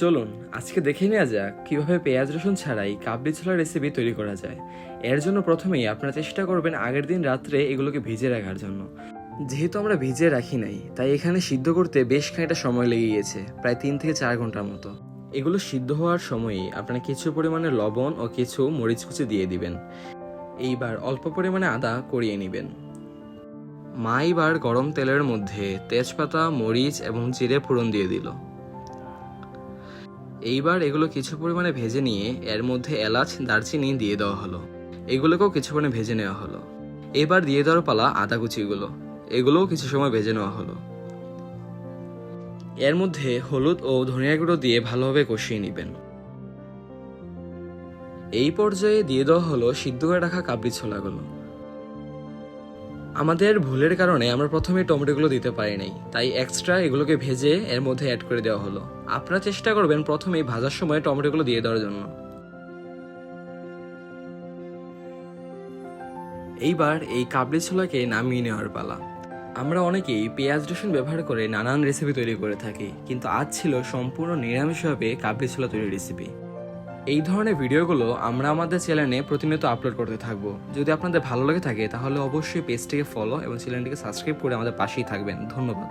চলুন আজকে দেখে নেওয়া যাক কিভাবে পেঁয়াজ রসুন ছাড়াই কাবলি ছোলার রেসিপি তৈরি করা যায়। এর জন্য প্রথমেই আপনারা চেষ্টা করবেন আগের দিন রাত্রে এগুলোকে ভিজে রাখার জন্য। যেহেতু আমরা ভিজে রাখি নাই, তাই এখানে সিদ্ধ করতে বেশ খানিকটা সময় লেগে গিয়েছে, প্রায় 3 থেকে 4 ঘন্টার মতো। এগুলো সিদ্ধ হওয়ার সময়ই আপনারা কিছু পরিমাণে লবণ ও কিছু মরিচ কুচি দিয়ে দিবেন। এইবার অল্প পরিমাণে আদা করিয়ে নেবেন। মা এবার গরম তেলের মধ্যে তেজপাতা, মরিচ এবং জিরে ফোড়ন দিয়ে দিল। এইবার এগুলো কিছু পরিমাণে ভেজে নিয়ে এর মধ্যে এলাচ, দারচিনি দিয়ে দেওয়া হলো। এগুলোকেও কিছু পরিমাণে ভেজে নেওয়া হলো। এবার দিয়ে দেওয়ার পালা আদা কুচিগুলো, এগুলোও কিছু সময় ভেজে নেওয়া হলো। এর মধ্যে হলুদ ও ধনিয়া গুঁড়ো দিয়ে ভালোভাবে কষিয়ে নেবেন। এই পর্যায়ে দিয়ে দেওয়া হলো সিদ্ধ করে রাখা কাবলি ছোলাগুলো। আমাদের ভুলের কারণে আমরা প্রথমে টমেটোগুলো দিতে পারি নাই, তাই এক্সট্রা এগুলোকে ভেজে এর মধ্যে অ্যাড করে দেওয়া হলো। আপনারা চেষ্টা করবেন প্রথমেই ভাজার সময় টমেটোগুলো দিয়ে দেওয়ার জন্য। এইবার এই কাবলি ছোলাকে নামিয়ে নেওয়ার পালা। আমরা অনেকেই পেঁয়াজ রসুন ব্যবহার করে নানান রেসিপি তৈরি করে থাকি, কিন্তু আজ ছিল সম্পূর্ণ নিরামিষভাবে কাবলি ছোলা তৈরির রেসিপি। এই ধরনের ভিডিওগুলো আমরা আমাদের চ্যানেলে প্রতিনিয়ত আপলোড করতে থাকবো। যদি আপনাদের ভালো লেগে থাকে তাহলে অবশ্যই পেজটিকে ফলো এবং চ্যানেলটিকে সাবস্ক্রাইব করে আমাদের পাশেই থাকবেন। ধন্যবাদ।